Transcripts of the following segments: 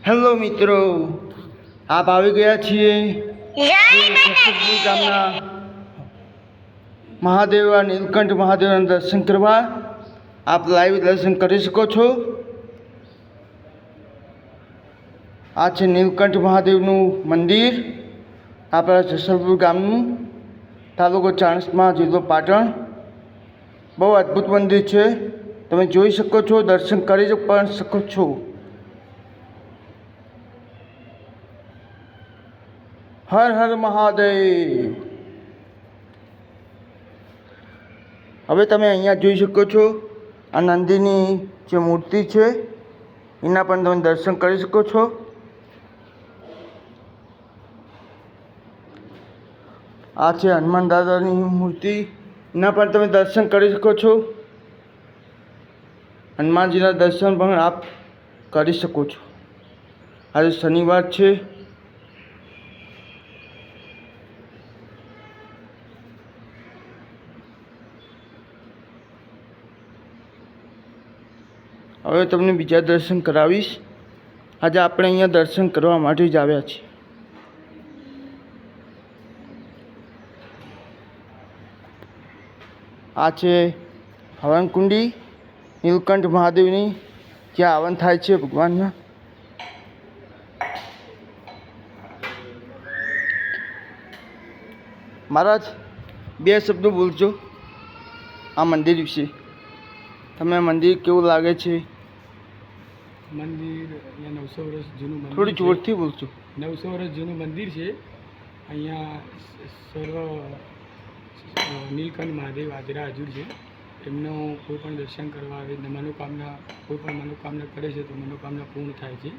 Hello મિત્રો, આપ આવી ગયા છીએ જસપુર ગામના મહાદેવ નીલકંઠ મહાદેવના દર્શન કરવા. આપ લાઈવ દર્શન કરી શકો છો. આ છે નીલકંઠ મહાદેવનું મંદિર, આપણા જસપુર ગામનું, તાલુકો ચાણસ્મા, જિલ્લો પાટણ. બહુ અદ્ભુત મંદિર છે, તમે જોઈ શકો છો, દર્શન કરી પણ શકો છો. હર હર મહાદેવ. હવે તમે અહીંયા જોઈ શકો છો, આ નંદીની જે મૂર્તિ છે એના પણ તમે દર્શન કરી શકો છો. આ છે હનુમાન દાદાની મૂર્તિ, એના પણ તમે દર્શન કરી શકો છો. હનુમાનજીના દર્શન પણ આપ કરી શકો છો. આજે શનિવાર છે. હવે તમને બીજા દર્શન કરાવીશ. આજે આપણે અહીંયા દર્શન કરવા માટે જ આવ્યા છીએ. આ છે હવનકુંડી નીલકંઠ મહાદેવની, જ્યાં હવન થાય છે ભગવાનના. મહારાજ, બે શબ્દો બોલજો આ મંદિર વિશે. તમે મંદિર કેવું લાગે છે? મંદિર અહીંયા 900 વર્ષ જૂનું મંદિર, થોડી જોરથી બોલજો. 900 વર્ષ જૂનું મંદિર છે. અહીંયા સર્વ નીલકંઠ મહાદેવ હાજરા હાજર છે. એમનો કોઈ પણ દર્શન કરવા આવે, મનોકામના કોઈ પણ મનોકામના કરે છે તો મનોકામના પૂર્ણ થાય છે.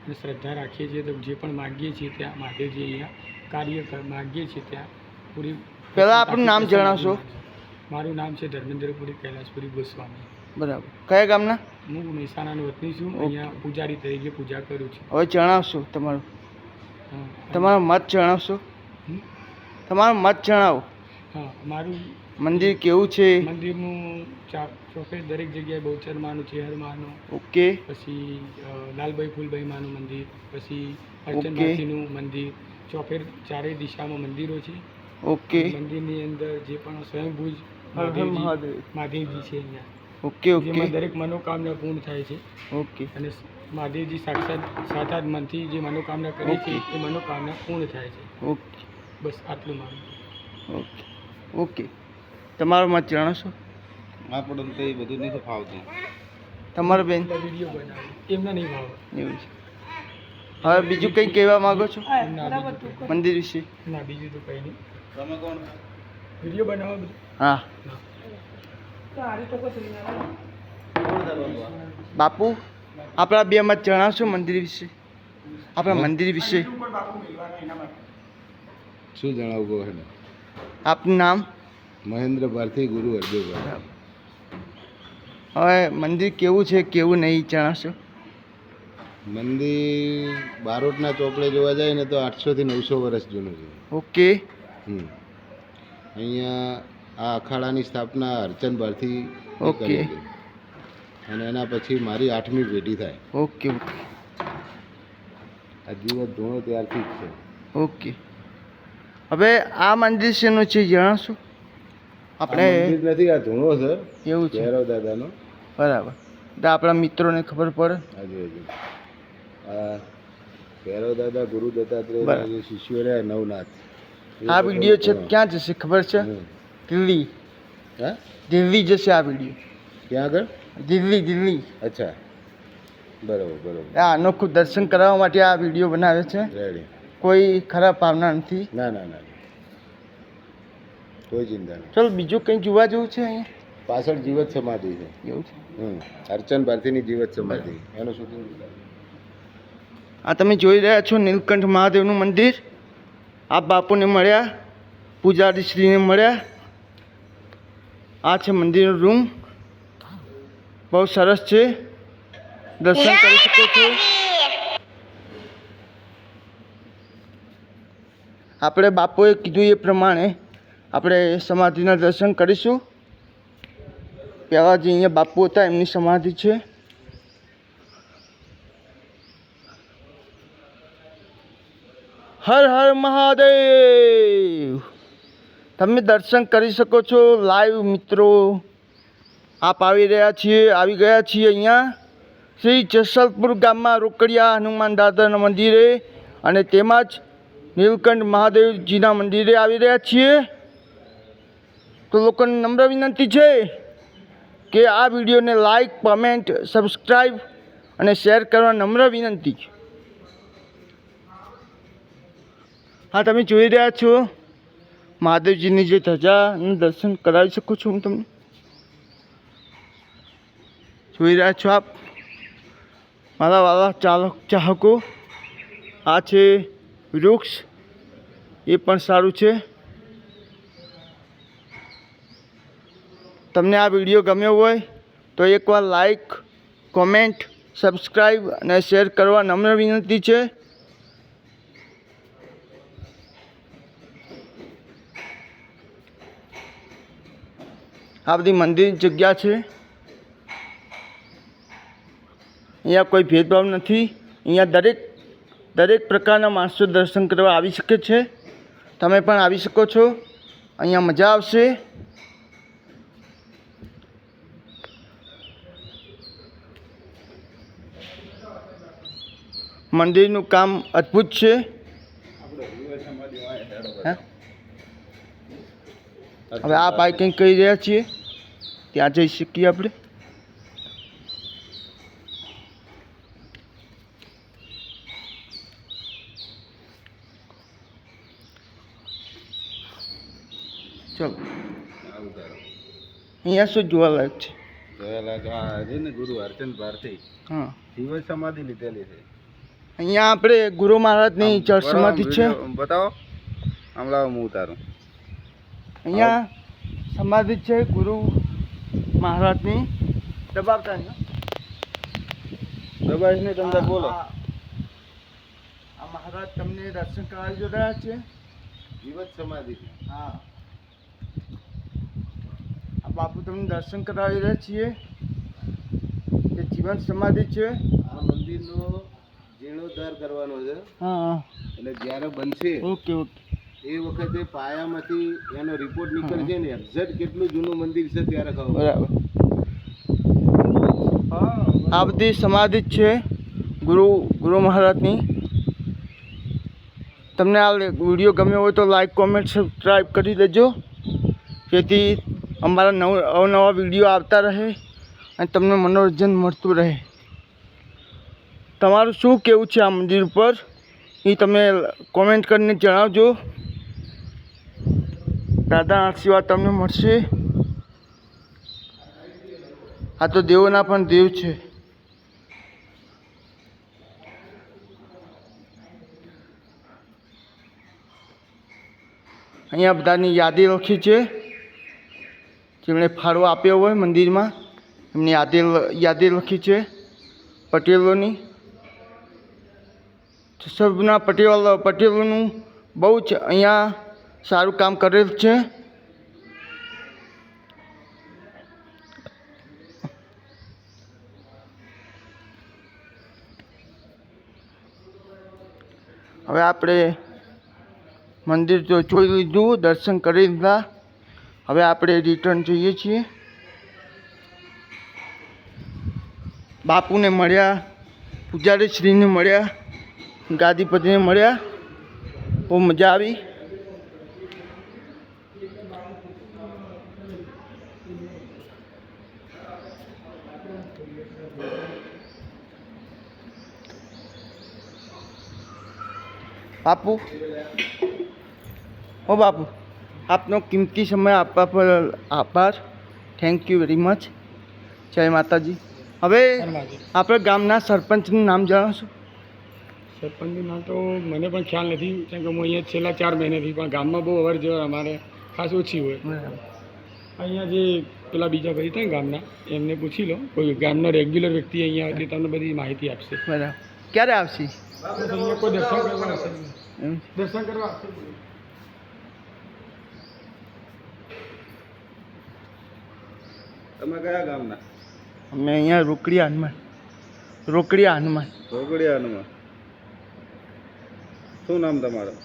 અને શ્રદ્ધા રાખીએ છીએ તો જે પણ માગીએ છીએ ત્યાં મહાદેવજી અહીંયા કાર્ય માગીએ છીએ ત્યાં પૂરી. પહેલાં આપણું નામ જણાવશો? મારું નામ છે ધર્મેન્દ્રપુરી કૈલાસપુરી ગોસ્વામી. બરાબર. કયા ગામના? હું મહેસાણાનો વતની છું. અહીંયા પૂજારી તરીકે પૂજા કરું છું. હવે જણાવશો તમારો મત જણાવશો? તમારો મત જણાવો. હા, મારું મંદિર કેવું છે? મંદિરનું ચોફેર દરેક જગ્યાએ બહુચર માનું છે, હર માનું. ઓકે. પછી લાલભાઈ ફૂલભાઈ માનું મંદિર, પછી અર્ચનમાસીનું મંદિર. ચોફેર ચારેય દિશામાં મંદિરો છે. ઓકે. મંદિરની અંદર જે પણ સ્વયંભૂજ મહાદેવજી છે અહીંયા. Okay okay. જેમાં દરેક મનોકામના પૂર્ણ થાય છે. ઓકે. અને મહાદેવજી સાક્ષાત મનથી જે મનોકામના કરે છે એ મનોકામના પૂર્ણ થાય છે. ઓકે, બસ આટલું મારું. Okay okay. તમારો મત જણાવશો? આપણને તો એ બધું નથી ફાવતું. તમારો બેન વિડીયો બનાવે એમને નહીં ભાવે. એવું છે. હવે બીજું કંઈ કહેવા માગો છો મંદિર વિશે? ના, બીજું તો કંઈ નહીં. તમે કોણ? વિડીયો બનાવો બધું. હા. બાપુ, આપણા બે મત જણાવશો મંદિર વિશે? આપણા મંદિર વિશે શું જણાવવું કહે? આપનું નામ? મહેન્દ્ર ભારતી, ગુરુ હરદેવભાઈ. હવે મંદિર કેવું છે કેવું નહીં જણાવશો? મંદિર બારોટના ચોપડે જોવા જાય ને તો 800 થી 900 વર્ષ જૂનું છે. ઓકે. અહીંયા આ અખાડાની સ્થાપના અર્ચન ભારતી ઓકે. કરેલી. અને એના પછી મારી 8મી પેઢી થાય. Okay okay. આ જીવત ધૂણો ત્યારથી જ છે. ઓકે. હવે આ મંદિર શેનું છે જણાવશો? આપણે મંદિર નથી, આ ધૂણો છે. એવું છે? ભૈરવ દાદાનો. બરાબર. તો આપણા મિત્રોને ખબર પડે. હાજી હાજી. આ ભૈરવ દાદા ગુરુ દત્તાત્રેય જે શિષ્યો રહ્યા નવનાથ. આ વિડીયો છે ક્યાં જશે ખબર છે? દિલ્હી. હા, દિલ્હી જશે આ વિડીયો. ક્યાં આગળ? દિલ્હી. અચ્છા, બરાબર બરાબર. આ અનોખું દર્શન કરાવવા માટે આ વિડીયો બનાવે છે. રેડી. કોઈ ખરાબ ભાવના નથી. ના ના ના, કોઈ ચિંતા નહીં. ચલો, બીજું કંઈ જોવા જેવું છે અહીંયા? પાછળ જીવત સમાધિ છે. એવું છે? અર્ચન ભારતીની જીવત સમાધિ, એનું શૂટિંગ. આ તમે જોઈ રહ્યા છો નીલકંઠ મહાદેવનું મંદિર. આ બાપુને મળ્યા, પૂજારીશ્રીને મળ્યા. આ છે મંદિરનો રૂમ, બહુ સરસ છે, દર્શન કરી શકો છો. આપણે બાપુએ કીધું એ પ્રમાણે આપણે સમાધિના દર્શન કરીશું. પહેલાં જે અહીંયા બાપુ હતા એમની સમાધિ છે. હર હર મહાદેવ. તમે દર્શન કરી શકો છો લાઈવ મિત્રો. આપ આવી ગયા છીએ અહીંયા શ્રી જસલપુર ગામમાં રોકડિયા હનુમાન દાદાના મંદિરે અને તેમજ નીલકંઠ મહાદેવજીના મંદિરે આવી રહ્યા છીએ. તો લોકોને નમ્ર વિનંતી છે કે આ વિડીયોને લાઈક, કોમેન્ટ, સબસ્ક્રાઈબ અને શેર કરવા નમ્ર વિનંતી. હા, તમે જોઈ રહ્યા છો મહાદેવજીની જે ધજાનું દર્શન કરાવી શકું છું હું તમને. જોઈ રહ્યા છો આપ મારા વાલા ચાહકો. આ છે વૃક્ષ, એ પણ સારું છે. તમને આ વિડીયો ગમ્યો હોય તો એકવાર લાઈક, કોમેન્ટ, સબસ્ક્રાઈબ અને શેર કરવા નમ્ર વિનંતી છે. આ બધી મંદિરની જગ્યા છે. અહીંયા કોઈ ભેદભાવ નથી. અહીંયા દરેક પ્રકારના માણસો દર્શન કરવા આવી શકે છે. તમે પણ આવી શકો છો. અહીંયા મજા આવશે. મંદિરનું કામ અદ્ભુત છે. હવે આ ભાઈ કંઈક કહી રહ્યા છીએ, ત્યાં જઈ શકીએ આપણે. ચલો, અહીંયા શું જોવાલાયક છે? ગુરુ હરચંદ ભારતી હા, શિવ સમાધિ લીધેલી છે. અહીંયા આપણે ગુરુ મહારાજની જળ સમાધિ છે. બતાવો, હમણાં હું ઉતારું. અહીંયા સમાધિ છે ગુરુ મહારાજની. દબાવતા નહીં. દબાઈને તમને બોલો. આ મહારાજ તમને દર્શન કરાવી રહ્યા છે. જીવત સમાધિ. હા, આ બાપુ તમને દર્શન કરાવી રહ્યા છીએ. એ જીવન સમાધિ છે. આ મંદિરનો જીર્ણોદ્ધાર કરવાનો છે. હા, એટલે જ્યારે બનશે ઓકે ઓકે, એ વખતે પાયામાંથી એનો રિપોર્ટ નીકળશે ને એક્ઝેક્ટ કેટલું જૂનું મંદિર છે ત્યારે ખબર. બરાબર. આ બધી સમાધિ જ છે ગુરુ મહારાજની. તમને આ વિડીયો ગમ્યો હોય તો લાઈક, કોમેન્ટ, સબસ્ક્રાઈબ કરી દેજો, જેથી અમારા અવનવા વિડીયો આવતા રહે અને તમને મનોરંજન મળતું રહે. તમારું શું કહેવું છે આ મંદિર ઉપર એ તમે કોમેન્ટ કરીને જણાવજો. દાદા આશીર્વાદ તમને મળશે. આ તો દેવોના પણ દેવ છે. અહીંયા બધાની યાદી લખી છે. જેમણે ફાળો આપ્યો હોય મંદિરમાં એમની યાદી લખી છે પટેલોની. સબના પટેલોનું બહુ જ અહીંયા સારું કામ કરેલ છે. હવે આપણે મંદિર તો જોઈ લીધું, દર્શન કરી લીધા. હવે આપણે રિટર્ન જઈએ છીએ. બાપુને મળ્યા, પૂજારી શ્રીને મળ્યા, ગાદીપતિને મળ્યા. બહુ મજા આવી. બાપુ, ઓ બાપુ, આપનો કિંમતી સમય આપવા પર આભાર. Thank you very much. જય માતાજી. હવે આપણે ગામના સરપંચનું નામ જણાવશો? સરપંચનું નામ તો મને પણ ખ્યાલ નથી, કેમ કે હું અહીંયા છેલ્લા 4 મહિનાથી, પણ ગામમાં બહુ અવર જવર અમારે ખાસ ઓછી હોય. અહીંયા જે પેલા બીજા ભાઈ હતા ને ગામના, એમને પૂછી લો, કોઈ ગામનો રેગ્યુલર વ્યક્તિ અહીંયા હોય તમને બધી માહિતી આપશે. બરાબર. ક્યારે આવશે? અહીંયા કોઈ દર્શન કરવા આવશે. દર્શન કરવા આવશે. તમે કયા ગામના? અમે અહીંયા રોકડિયા હનુમાન. શું નામ તમારું?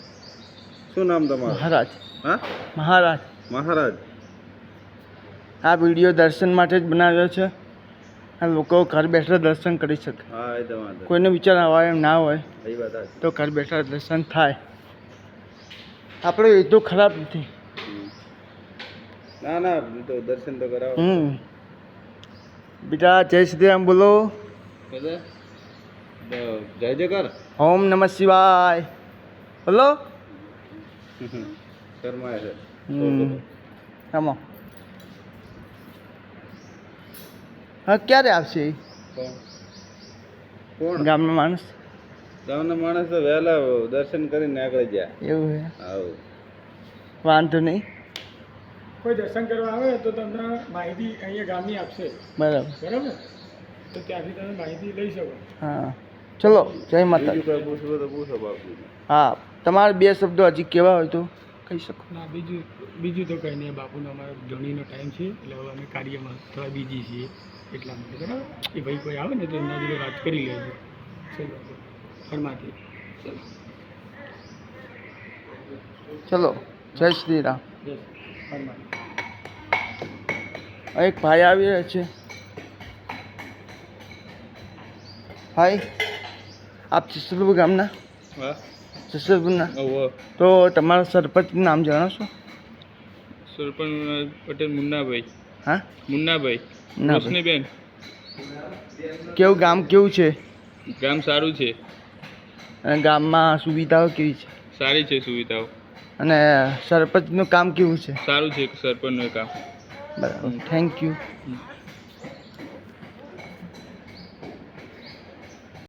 શું નામ તમારું? મહારાજ. હા, મહારાજ. મહારાજ. આ વિડીયો દર્શન માટે જ બનાવ્યો છે. આ લોકો ઘર બેઠા દર્શન કરી શકે. હા, એ તમારે કોઈને વિચાર આવે એમ ના હોય એ વાત સાચી. તો ઘર બેઠા દર્શન થાય. આપણો એ તો ખરાબ નથી. ના ના, તો દર્શન તો કરાવો. બેટા જય શ્રી રામ બોલો. બધા જય જયકાર. ઓમ નમઃ શિવાય બોલો. શર્માય છે. આમાં હા ક્યારે આવશે એ? કોણ? કોણ? ગામનો માણસ. ગામના માણસ તો વહેલા દર્શન કરીને આગળ ગયા. એવું છે. આવું વાંધો નહીં. કોઈ દર્શન કરવા આવે તો તમને માહિતી અહીંયા ગામની આપશે. બરાબર. બરાબર, તો ત્યાંથી તમે માહિતી લઈ શકો. હા ચલો જય માતા. બીજું કઈ પૂછવું તો પૂછો બાપુ. હા તમારે બે શબ્દો હજી કેવા હોય તો કહી શકો. ના બીજું તો કંઈ નહીં. બાપુનો અમારો ધણીનો ટાઈમ છે એટલે હવે અમે કાર્યમાં થોડા બીજી છીએ એટલા માટે. બરાબર, એ ભાઈ કોઈ આવે ને તો એમના જોડે વાત કરી લેજો. ચલો ફરમાથી ચલો જય શ્રી રામ. જય ફરમાથી. એક ભાઈ આવી રહ્યા છે. ભાઈ આપ જસલપુર ગામના? હા, જસલપુરના. ઓહો. તો તમારા સરપંચનું નામ જણાવશો? સરપંચ પટેલ મુન્નાભાઈ. હા મુન્નાભાઈ. ના રોશનીબેન. કેવું ગામ કેવું છે? ગામ સારું છે. અને ગામમાં સુવિધાઓ કેવી છે? સારી છે સુવિધાઓ. અને સરપંચનું કામ કેવું છે? સારું છે સરપંચનું કામ. બરાબર થેન્ક યુ.